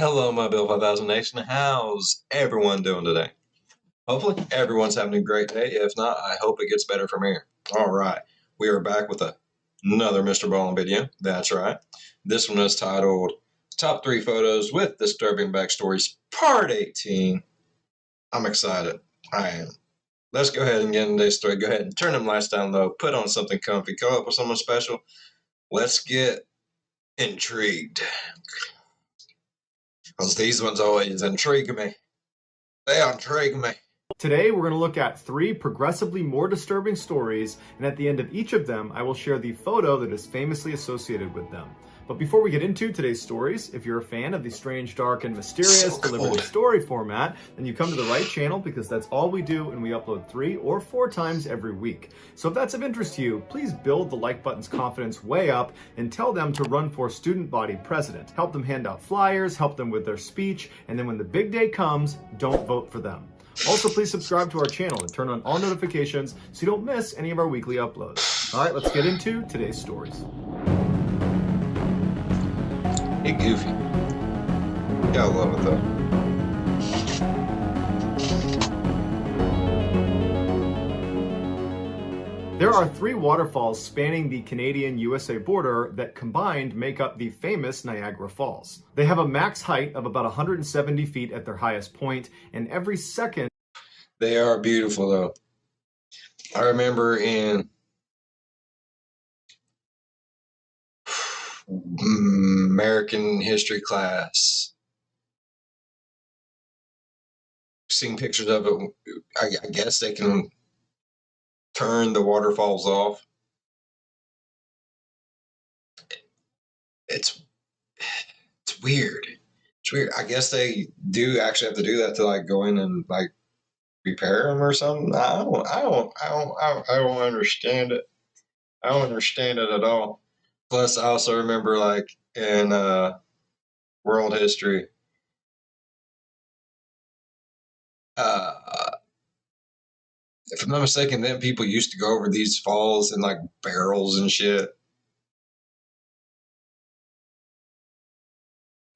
Hello, my Bill 5000 Nation. How's everyone doing today? Hopefully, everyone's having a great day. If not, I hope it gets better from here. All right, we are back with another MrBallen video. That's right. This one is titled Top 3 Photos with Disturbing Backstories, Part 18. I'm excited. I am. Let's go ahead and get into today's story. Go ahead and turn them lights down low, put on something comfy, call up with someone special. Let's get intrigued. Because these ones always intrigue me. They intrigue me. Today, we're going to look at 3 progressively more disturbing stories, and at the end of each of them, I will share the photo that is famously associated with them. But before we get into today's stories, if you're a fan of the strange, dark, and mysterious delivered story format, then you come to the right channel because that's all we do, and we upload 3 or 4 times every week. So if that's of interest to you, please build the like button's confidence way up and tell them to run for student body president. Help them hand out flyers, help them with their speech, and then when the big day comes, don't vote for them. Also, please subscribe to our channel and turn on all notifications so you don't miss any of our weekly uploads. All right, let's get into today's stories. Hey, Goofy. Gotta love it, though. There are 3 waterfalls spanning the Canadian-USA border that combined make up the famous Niagara Falls. They have a max height of about 170 feet at their highest point, and every second... They are beautiful, though. I remember in American history class seeing pictures of it. I guess they can turn the waterfalls off. It's weird. It's weird. I guess they do actually have to do that to like go in and like repair them or something. I don't understand it. I don't understand it at all. Plus, I also remember like in world history, if I'm not mistaken, then people used to go over these falls in like barrels and shit.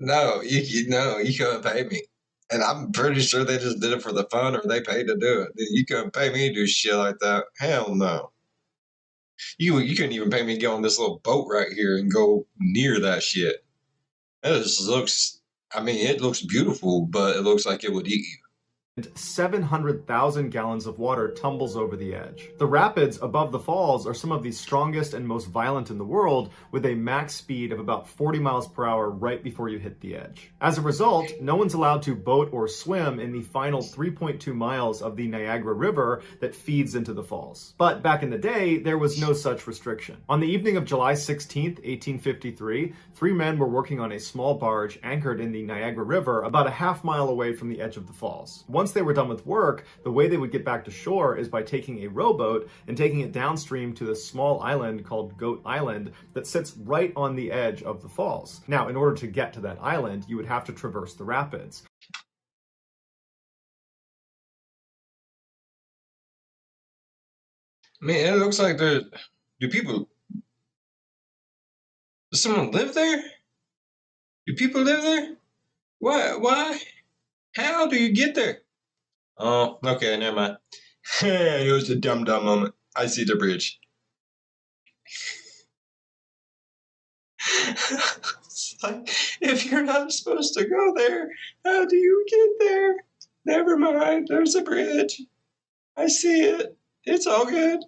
No, you couldn't pay me. And I'm pretty sure they just did it for the fun or they paid to do it. You couldn't pay me to do shit like that. Hell no. You couldn't even pay me to get on this little boat right here and go near that shit. It just looks, I mean, it looks beautiful, but it looks like it would eat you. and 700,000 gallons of water tumbles over the edge. The rapids above the falls are some of the strongest and most violent in the world, with a max speed of about 40 miles per hour right before you hit the edge. As a result, no one's allowed to boat or swim in the final 3.2 miles of the Niagara River that feeds into the falls. But back in the day, there was no such restriction. On the evening of July 16th, 1853, 3 men were working on a small barge anchored in the Niagara River about a half-mile away from the edge of the falls. Once they were done with work, the way they would get back to shore is by taking a rowboat and taking it downstream to this small island called Goat Island that sits right on the edge of the falls. Now, in order to get to that island, you would have to traverse the rapids. Man, it looks like does someone live there? Do people live there? Why? How do you get there? Oh, okay, never mind. It was a dumb moment. I see the bridge. It's like, if you're not supposed to go there, how do you get there? Never mind, there's a bridge. I see it. It's all good.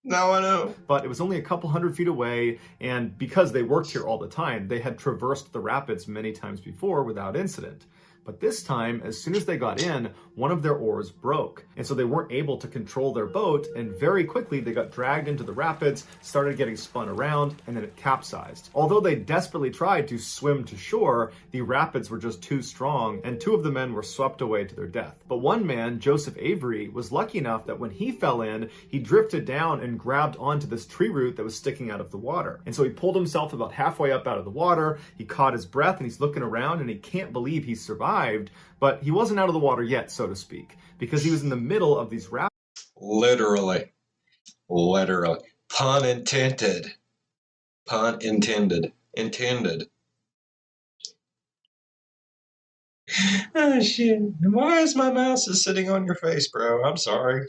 Now I know. But it was only a couple hundred feet away, and because they worked here all the time, they had traversed the rapids many times before without incident. But this time, as soon as they got in, one of their oars broke. And so they weren't able to control their boat, and very quickly they got dragged into the rapids, started getting spun around, and then it capsized. Although they desperately tried to swim to shore, the rapids were just too strong, and 2 of the men were swept away to their death. But one man, Joseph Avery, was lucky enough that when he fell in, he drifted down and grabbed onto this tree root that was sticking out of the water. And so he pulled himself about halfway up out of the water, he caught his breath, and he's looking around, and he can't believe he survived. But he wasn't out of the water yet, so to speak, because he was in the middle of these rapids. Literally. Pun intended. Pun intended. Intended. Oh shit! Why is my mouse is sitting on your face, bro? I'm sorry.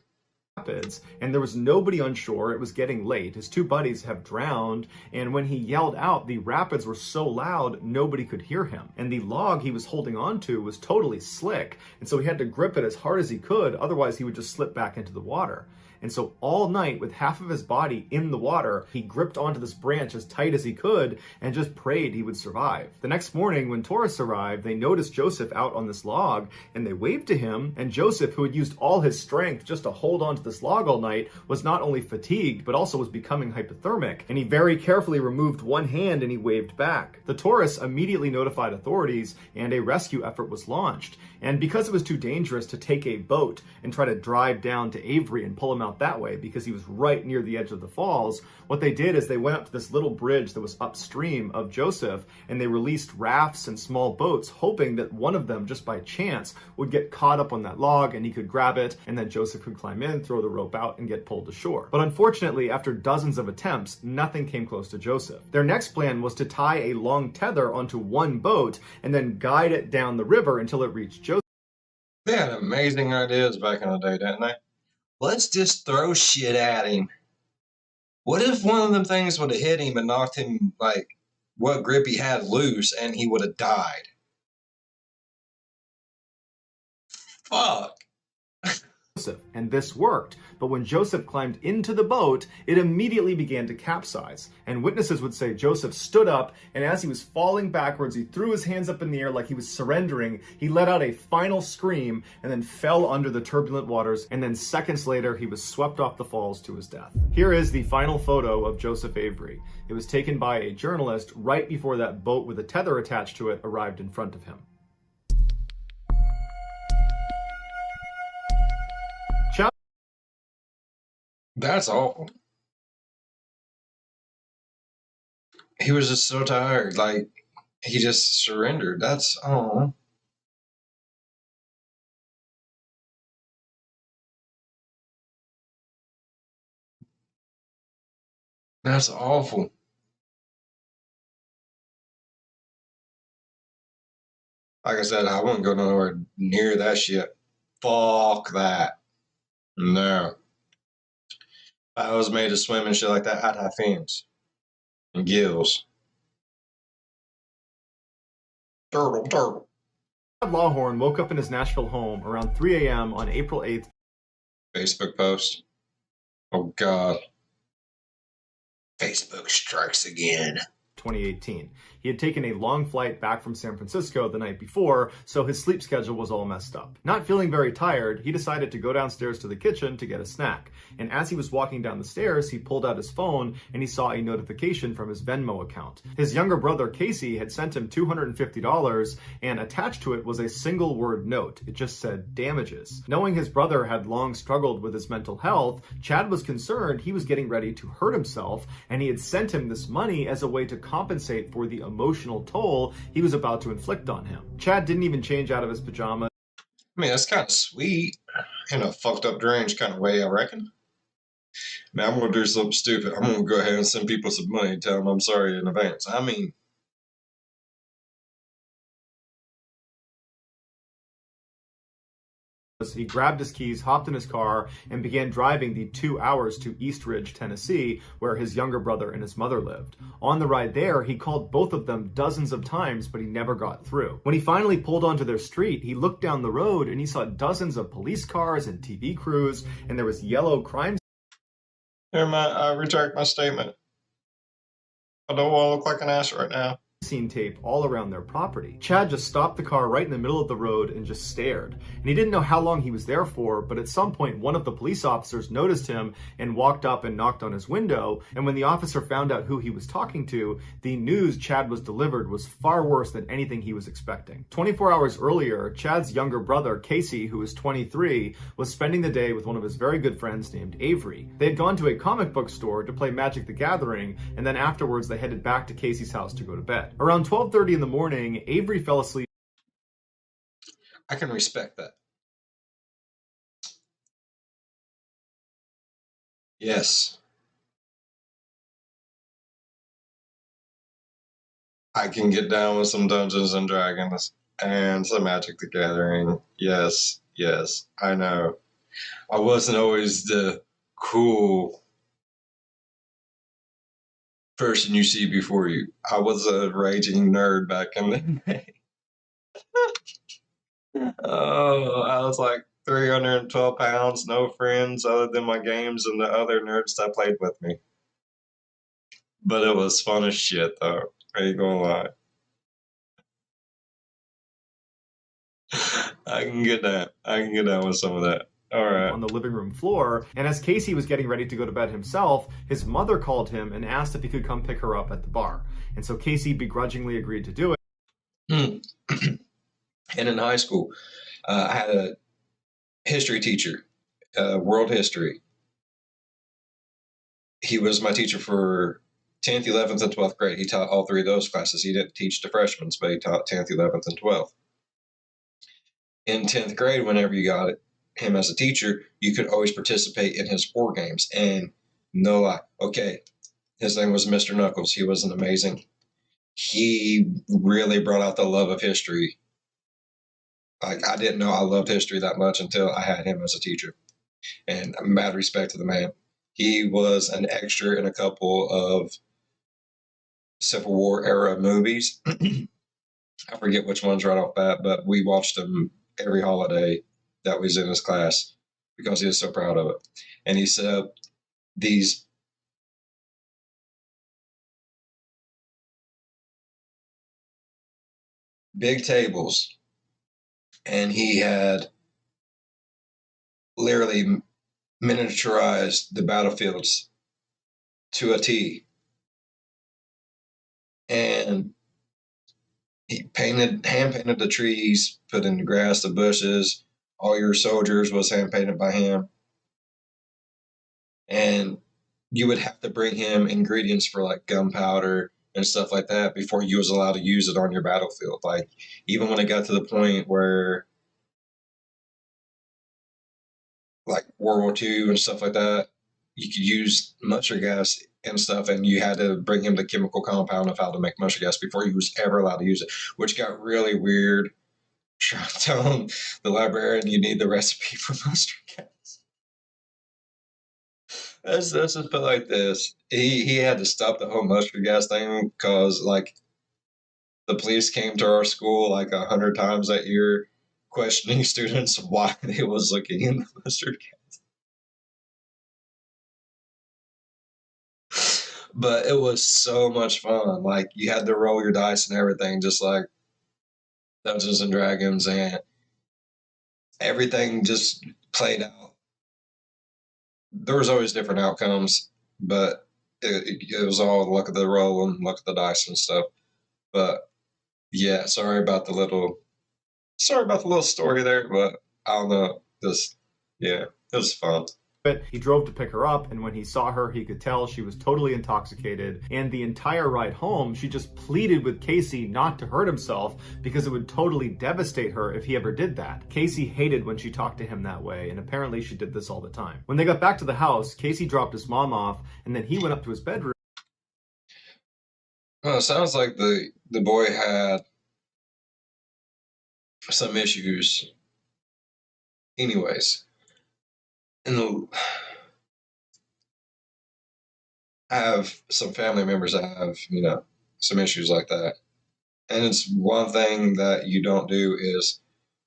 Rapids, and there was nobody on shore. It was getting late. His two buddies have drowned, and when he yelled out, the rapids were so loud nobody could hear him. And the log he was holding on to was totally slick, and so he had to grip it as hard as he could, otherwise he would just slip back into the water. And so all night, with half of his body in the water, he gripped onto this branch as tight as he could and just prayed he would survive. The next morning, when tourists arrived, they noticed Joseph out on this log, and they waved to him, and Joseph, who had used all his strength just to hold onto this log all night, was not only fatigued, but also was becoming hypothermic, and he very carefully removed one hand and he waved back. The tourists immediately notified authorities, and a rescue effort was launched. And because it was too dangerous to take a boat and try to drive down to Avery and pull him out that way because he was right near the edge of the falls, what they did is they went up to this little bridge that was upstream of Joseph, and they released rafts and small boats, hoping that one of them, just by chance, would get caught up on that log and he could grab it, and then Joseph could climb in, throw the rope out, and get pulled to shore. But unfortunately, after dozens of attempts, nothing came close to Joseph. Their next plan was to tie a long tether onto one boat and then guide it down the river until it reached Joseph. They had amazing ideas back in the day, didn't they? Let's just throw shit at him. What if one of them things would have hit him and knocked him, like, what grip he had loose, and he would have died? Fuck. Joseph, and this worked. But when Joseph climbed into the boat, it immediately began to capsize. And witnesses would say Joseph stood up, and as he was falling backwards, he threw his hands up in the air like he was surrendering. He let out a final scream and then fell under the turbulent waters, and then seconds later, he was swept off the falls to his death. Here is the final photo of Joseph Avery. It was taken by a journalist right before that boat with a tether attached to it arrived in front of him. That's awful. He was just so tired. Like, he just surrendered. That's, oh. That's awful. Like I said, I wouldn't go nowhere near that shit. Fuck that. No. If I was made to swim and shit like that, I'd have fins and gills. Turtle, turtle. Chad Lawhorn woke up in his Nashville home around 3 a.m. on April 8th. Facebook post. Oh, God. Facebook strikes again. 2018. He had taken a long flight back from San Francisco the night before, so his sleep schedule was all messed up. Not feeling very tired, he decided to go downstairs to the kitchen to get a snack. And as he was walking down the stairs, he pulled out his phone and he saw a notification from his Venmo account. His younger brother, Casey, had sent him $250, and attached to it was a single word note. It just said damages. Knowing his brother had long struggled with his mental health, Chad was concerned he was getting ready to hurt himself, and he had sent him this money as a way to compensate for the emotional toll he was about to inflict on him. Chad didn't even change out of his pajamas. I mean, that's kind of sweet in a fucked up, deranged kind of way, I reckon. Man, I'm going to do something stupid. I'm going to go ahead and send people some money and tell them I'm sorry in advance. I mean, He grabbed his keys, hopped in his car, and began driving the 2 hours to East Ridge, Tennessee, where his younger brother and his mother lived. On the ride there, he called both of them dozens of times, but he never got through. When he finally pulled onto their street, he looked down the road and he saw dozens of police cars and TV crews, and there was yellow crime. never mind, I retract my statement. I don't want to look like an ass right now. Scene tape all around their property. Chad just stopped the car right in the middle of the road and just stared. And he didn't know how long he was there for, but at some point one of the police officers noticed him and walked up and knocked on his window. And when the officer found out who he was talking to, the news Chad was delivered was far worse than anything he was expecting. 24 hours earlier, Chad's younger brother, Casey, who was 23, was spending the day with one of his very good friends named Avery. They had gone to a comic book store to play Magic the Gathering, and then afterwards they headed back to Casey's house to go to bed. Around 12:30 in the morning, Avery fell asleep. I can respect that. Yes. I can get down with some Dungeons and Dragons. And some Magic the Gathering. Yes, yes, I know. I wasn't always the cool person you see before you. I was a raging nerd back in the day. Oh, I was like 312 pounds, no friends other than my games and the other nerds that played with me. But it was fun as shit, though. I ain't gonna lie. I can get that. I can get down with some of that. All right. on the living room floor, and as Casey was getting ready to go to bed himself, his mother called him and asked if he could come pick her up at the bar. And so Casey begrudgingly agreed to do it. And in high school, I had a history teacher, world history. He was my teacher for 10th, 11th, and 12th grade. He taught all three of those classes. He didn't teach the freshmen, but he taught 10th, 11th, and 12th. In 10th grade, whenever you got him as a teacher, you could always participate in his war games. And no lie, okay, his name was Mr. Knuckles. He was an amazing. He really brought out the love of history. Like, I didn't know I loved history that much until I had him as a teacher. And mad respect to the man. He was an extra in a couple of Civil War era movies. I forget which ones right off bat, but we watched them every holiday that was in his class because he was so proud of it. And he set up these big tables, and he had literally miniaturized the battlefields to a T. And he hand painted the trees, put in the grass, the bushes. All your soldiers was hand painted by him. And you would have to bring him ingredients for like gunpowder and stuff like that before you was allowed to use it on your battlefield. Like, even when it got to the point where like World War II and stuff like that, you could use mustard gas and stuff, and you had to bring him the chemical compound of how to make mustard gas before you was ever allowed to use it, which got really weird. Telling the librarian you need the recipe for mustard gas. Let's just put it like this: he had to stop the whole mustard gas thing because like the police came to our school like 100 times that year, questioning students why they was looking in the mustard gas. But it was so much fun. Like, you had to roll your dice and everything, just like Dungeons and Dragons, and everything just played out. There was always different outcomes, but it was all luck of the roll and luck of the dice and stuff. But yeah, sorry about the little story there, but I don't know. Just, yeah, it was fun. But he drove to pick her up, and when he saw her, he could tell she was totally intoxicated. And the entire ride home, she just pleaded with Casey not to hurt himself because it would totally devastate her if he ever did that. Casey hated when she talked to him that way, and apparently she did this all the time. When they got back to the house, Casey dropped his mom off, and then he went up to his bedroom. Well, it sounds like the boy had some issues. Anyways, and I have some family members that have, some issues like that. And it's one thing that you don't do is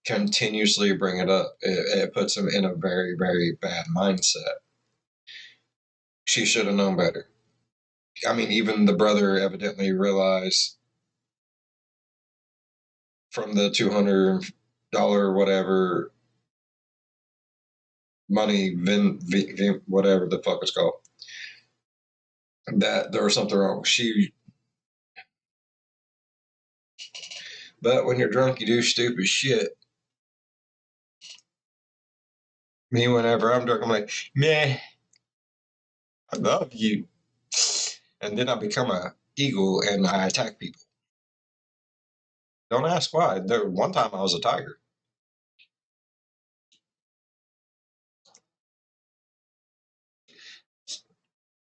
continuously bring it up. It puts them in a very, very bad mindset. She should have known better. I mean, even the brother evidently realized from the $200 whatever money, whatever the fuck it's called, that there was something wrong. But when you're drunk, you do stupid shit. Me, whenever I'm drunk, I'm like, meh, I love you. And then I become a eagle and I attack people. Don't ask why. One time I was a tiger.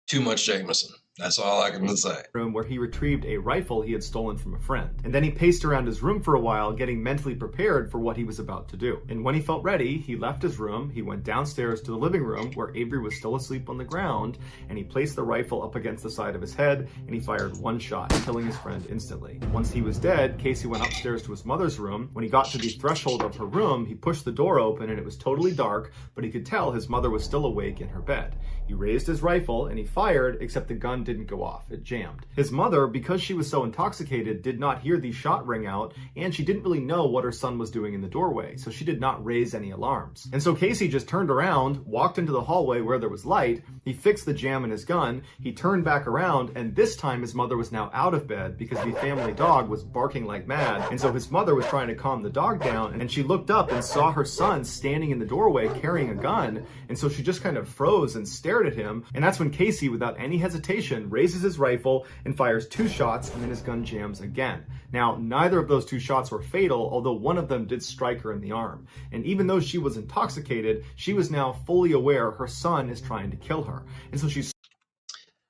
Too much Jameson. That's all I can say. Room where he retrieved a rifle he had stolen from a friend. And then he paced around his room for a while, getting mentally prepared for what he was about to do. And when he felt ready, he left his room, he went downstairs to the living room where Avery was still asleep on the ground, and he placed the rifle up against the side of his head, and he fired one shot, killing his friend instantly. Once he was dead, Casey went upstairs to his mother's room. When he got to the threshold of her room, he pushed the door open and it was totally dark, but he could tell his mother was still awake in her bed. He raised his rifle and he fired, except the gun didn't go off. It jammed. His mother, because she was so intoxicated, did not hear the shot ring out, and she didn't really know what her son was doing in the doorway, so she did not raise any alarms. And so Casey just turned around, walked into the hallway where there was light, he fixed the jam in his gun, he turned back around, and this time his mother was now out of bed because the family dog was barking like mad, and so his mother was trying to calm the dog down, and she looked up and saw her son standing in the doorway carrying a gun, and so she just kind of froze and stared at him, and that's when Casey, without any hesitation, raises his rifle and fires 2 shots, and then his gun jams again. Now, neither of those 2 shots were fatal, although one of them did strike her in the arm. And even though she was intoxicated, she was now fully aware her son is trying to kill her. And so she's...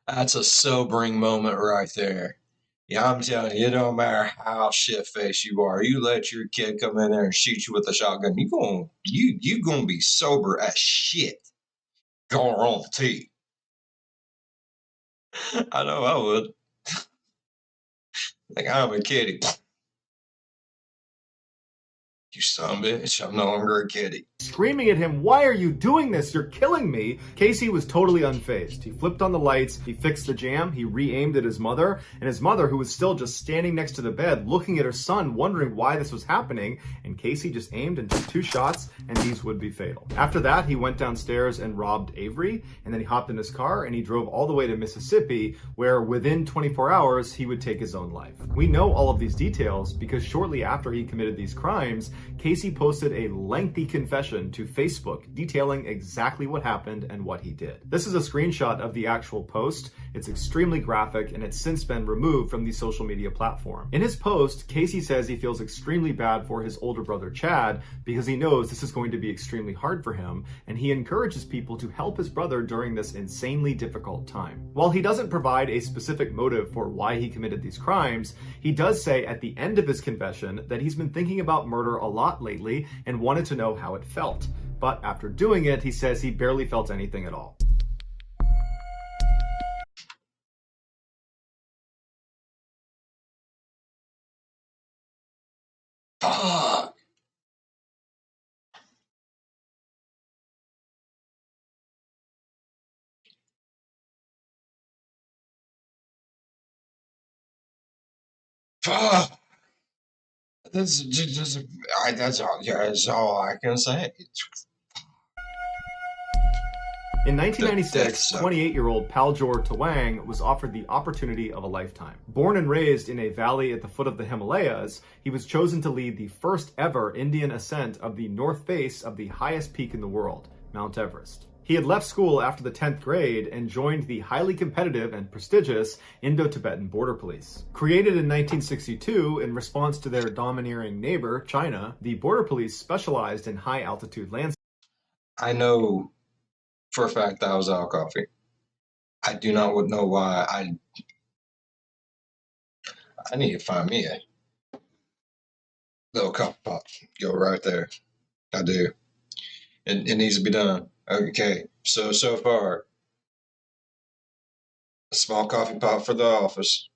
That's a sobering moment right there. Yeah, I'm telling you, it don't matter how shit-faced you are. You let your kid come in there and shoot you with a shotgun, you gonna be sober as shit. Guarantee. I know I would. Like, I'm a kitty. You son of a bitch, I'm no longer a kitty. Screaming at him, "Why are you doing this? You're killing me!" Casey was totally unfazed. He flipped on the lights, he fixed the jam, he re-aimed at his mother, and his mother, who was still just standing next to the bed, looking at her son, wondering why this was happening, and Casey just aimed and took 2 shots, and these would be fatal. After that, he went downstairs and robbed Avery, and then he hopped in his car and he drove all the way to Mississippi, where within 24 hours, he would take his own life. We know all of these details because shortly after he committed these crimes, Casey posted a lengthy confession to Facebook detailing exactly what happened and what he did. This is a screenshot of the actual post. It's extremely graphic and it's since been removed from the social media platform. In his post, Casey says he feels extremely bad for his older brother Chad because he knows this is going to be extremely hard for him, and he encourages people to help his brother during this insanely difficult time. While he doesn't provide a specific motive for why he committed these crimes, he does say at the end of his confession that he's been thinking about murder a lot lately and wanted to know how it felt. But after doing it, he says he barely felt anything at all. Fuck. Fuck. That's all. Yeah, that's all I can say. In 1996, 28-year-old Paljor Tawang was offered the opportunity of a lifetime. Born and raised in a valley at the foot of the Himalayas, he was chosen to lead the first ever Indian ascent of the north face of the highest peak in the world, Mount Everest. He had left school after the 10th grade and joined the highly competitive and prestigious Indo-Tibetan Border Police. Created in 1962 in response to their domineering neighbor, China, the Border Police specialized in high-altitude landscapes. I know for a fact that was our coffee. I do not know why. I need to find me a little coffee pot. Go right there. I do. It needs to be done. Okay, so far, a small coffee pot for the office,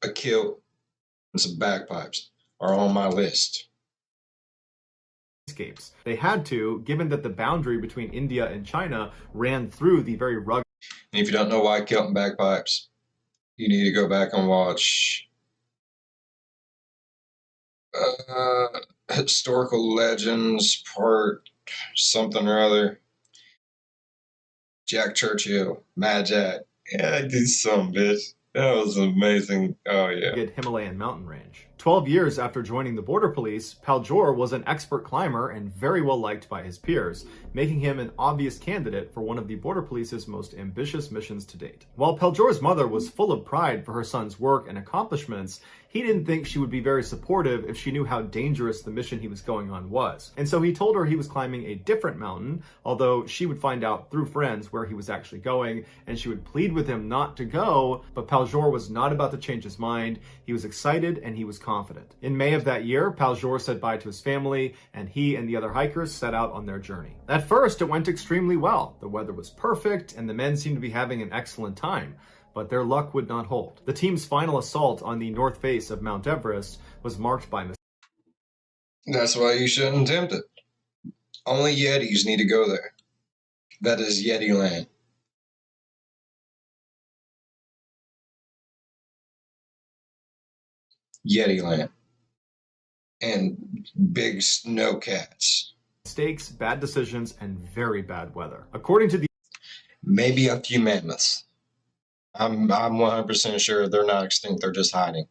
a kilt, and some bagpipes are on my list. They had to, given that the boundary between India and China ran through the very rugged... And if you don't know why kilt and bagpipes, you need to go back and watch Historical Legends Part something or other. Jack Churchill, Mad Jack. Yeah, I did some, bitch. That was amazing. Oh, yeah. Himalayan mountain range. 12 years after joining the Border Police, Paljor was an expert climber and very well liked by his peers, making him an obvious candidate for one of the Border Police's most ambitious missions to date. While Paljor's mother was full of pride for her son's work and accomplishments, he didn't think she would be very supportive if she knew how dangerous the mission he was going on was. And so he told her he was climbing a different mountain, although she would find out through friends where he was actually going, and she would plead with him not to go, but Paljor was not about to change his mind. He was excited and he was confident. In May of that year, Paljor said bye to his family, and he and the other hikers set out on their journey. At first, it went extremely well. The weather was perfect, and the men seemed to be having an excellent time. But their luck would not hold. The team's final assault on the north face of Mount Everest was marked by mistakes. That's why you shouldn't attempt it. Only Yetis need to go there. That is Yeti land. Yeti land. And big snowcats. Mistakes, bad decisions, and very bad weather. According to the Maybe a few mammoths. I'm 100% sure they're not extinct, they're just hiding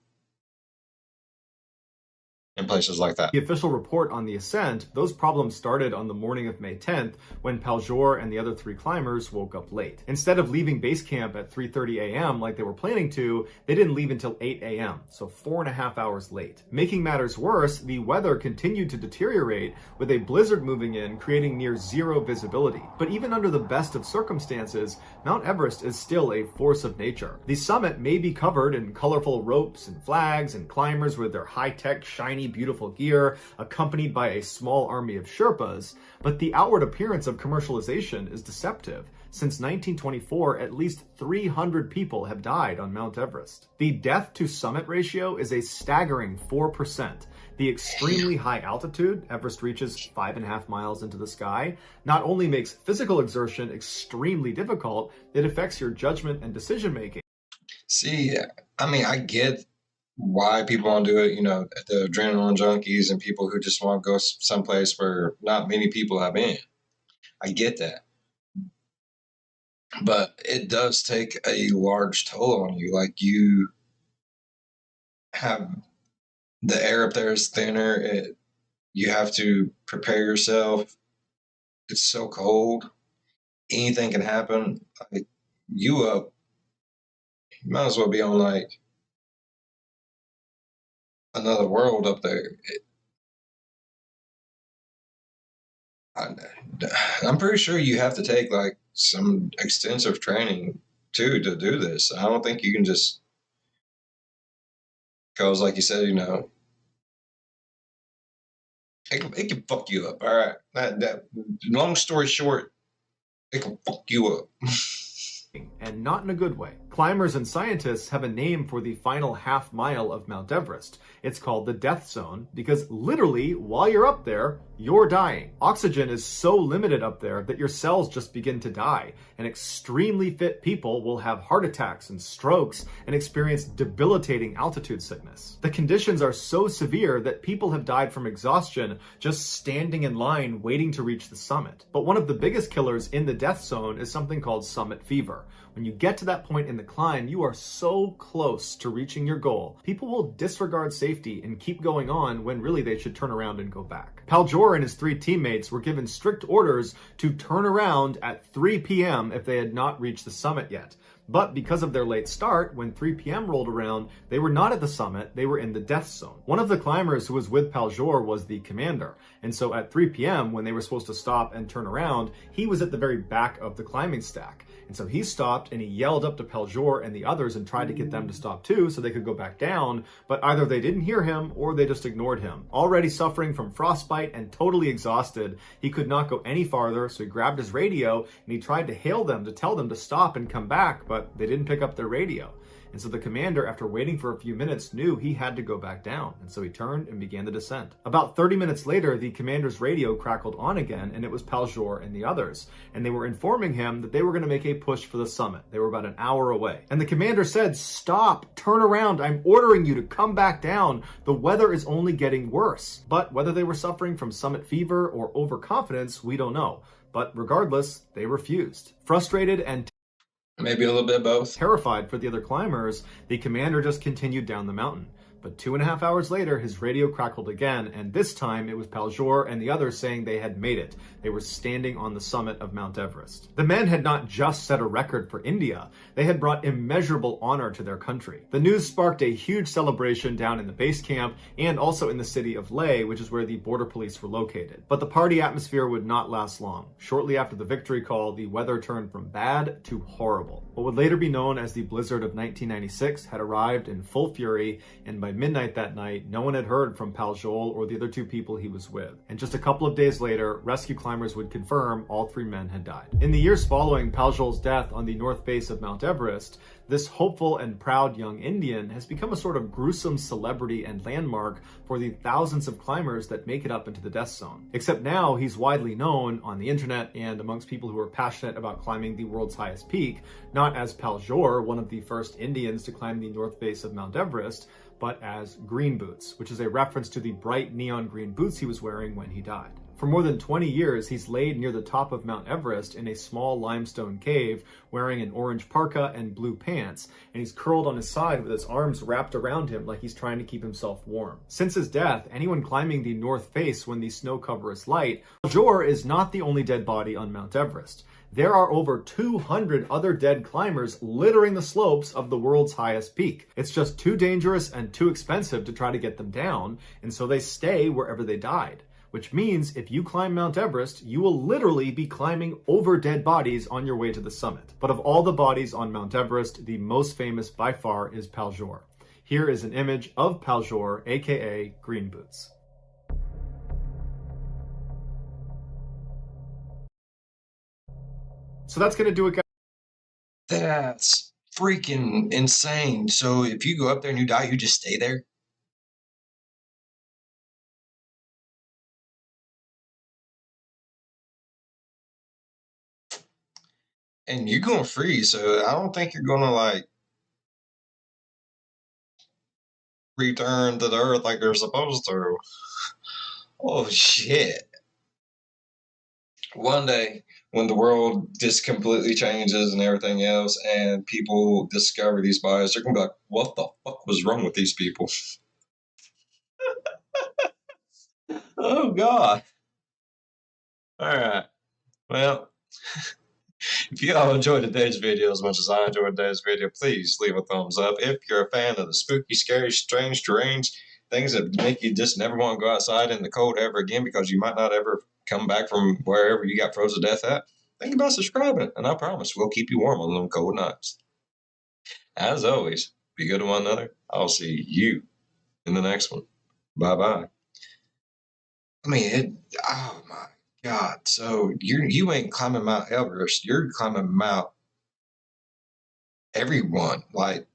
in places like that. The official report on the ascent, those problems started on the morning of May 10th when Paljor and the other 3 climbers woke up late. Instead of leaving base camp at 3:30 a.m. like they were planning to, they didn't leave until 8 a.m., so 4.5 hours late. Making matters worse, the weather continued to deteriorate with a blizzard moving in, creating near zero visibility. But even under the best of circumstances, Mount Everest is still a force of nature. The summit may be covered in colorful ropes and flags and climbers with their high-tech, shiny, beautiful gear, accompanied by a small army of Sherpas, but the outward appearance of commercialization is deceptive. Since 1924, at least 300 people have died on Mount Everest. The death-to-summit ratio is a staggering 4%. The extremely high altitude, Everest reaches 5.5 miles into the sky, not only makes physical exertion extremely difficult, it affects your judgment and decision-making. See, I mean, I get why people want to do it, the adrenaline junkies and people who just want to go someplace where not many people have been. I get that. But it does take a large toll on you. Like, you have the air up there is thinner. You have to prepare yourself. It's so cold. Anything can happen. Like, you might as well be on like another world up there. I'm pretty sure you have to take like some extensive training too to do this. I don't think you can just, because like you said, it can fuck you up. All right, that long story short, it can fuck you up. And not in a good way. Climbers and scientists have a name for the final half mile of Mount Everest. It's called the death zone because literally, while you're up there, you're dying. Oxygen is so limited up there that your cells just begin to die, and extremely fit people will have heart attacks and strokes and experience debilitating altitude sickness. The conditions are so severe that people have died from exhaustion just standing in line waiting to reach the summit. But one of the biggest killers in the death zone is something called summit fever. When you get to that point in the climb, you are so close to reaching your goal. People will disregard safety and keep going on when really they should turn around and go back. Paljor and his 3 teammates were given strict orders to turn around at 3 p.m. if they had not reached the summit yet. But because of their late start, when 3 p.m. rolled around, they were not at the summit, they were in the death zone. One of the climbers who was with Paljor was the commander, and so at 3 p.m. when they were supposed to stop and turn around, he was at the very back of the climbing stack. And so he stopped and he yelled up to Paljor and the others and tried to get them to stop too so they could go back down, but either they didn't hear him or they just ignored him. Already suffering from frostbite and totally exhausted, he could not go any farther, so he grabbed his radio and he tried to hail them to tell them to stop and come back, but they didn't pick up their radio. And so the commander, after waiting for a few minutes, knew he had to go back down, and so he turned and began the descent. About 30 minutes later, the commander's radio crackled on again, and it was Paljor and the others, and they were informing him that they were going to make a push for the summit. They were about an hour away. And the commander said, "Stop, turn around, I'm ordering you to come back down. The weather is only getting worse." But whether they were suffering from summit fever or overconfidence, we don't know. But regardless, they refused. Frustrated and maybe a little bit of both. terrified for the other climbers, the commander just continued down the mountain. But 2.5 hours later, his radio crackled again, and this time it was Paljor and the others saying they had made it. They were standing on the summit of Mount Everest. The men had not just set a record for India, they had brought immeasurable honor to their country. The news sparked a huge celebration down in the base camp and also in the city of Leh, which is where the border police were located. But the party atmosphere would not last long. Shortly after the victory call, the weather turned from bad to horrible. What would later be known as the blizzard of 1996 had arrived in full fury, and by midnight that night, no one had heard from Paljol or the other two people he was with. And just a couple of days later, rescue climbers would confirm all 3 men had died. In the years following Paljol's death on the north base of Mount Everest, this hopeful and proud young Indian has become a sort of gruesome celebrity and landmark for the thousands of climbers that make it up into the death zone. Except now he's widely known on the internet and amongst people who are passionate about climbing the world's highest peak, not as Paljor, one of the first Indians to climb the north base of Mount Everest, but as Green Boots, which is a reference to the bright neon green boots he was wearing when he died. For more than 20 years, he's laid near the top of Mount Everest in a small limestone cave, wearing an orange parka and blue pants, and he's curled on his side with his arms wrapped around him like he's trying to keep himself warm. Since his death, anyone climbing the north face when the snow cover is light, Paljor is not the only dead body on Mount Everest. There are over 200 other dead climbers littering the slopes of the world's highest peak. It's just too dangerous and too expensive to try to get them down, and so they stay wherever they died. Which means if you climb Mount Everest, you will literally be climbing over dead bodies on your way to the summit. But of all the bodies on Mount Everest, the most famous by far is Paljor. Here is an image of Paljor, aka Green Boots. So that's going to do it, guys. That's freaking insane. So if you go up there and you die, you just stay there? And you're going to freeze, so I don't think you're going to, like, return to the earth like they're supposed to. Oh, shit. One day, when the world just completely changes and everything else, and people discover these bodies, they're going to be like, what the fuck was wrong with these people? Oh, God. All right. Well, if you all enjoyed today's video as much as I enjoyed today's video, please leave a thumbs up. If you're a fan of the spooky, scary, strange, strange things that make you just never want to go outside in the cold ever again because you might not ever come back from wherever you got frozen to death at, think about subscribing, and I promise we'll keep you warm on them cold nights. As always, be good to one another. I'll see you in the next one. Bye-bye. I mean, oh my God. So you ain't climbing Mount Everest. You're climbing Mount everyone. Like,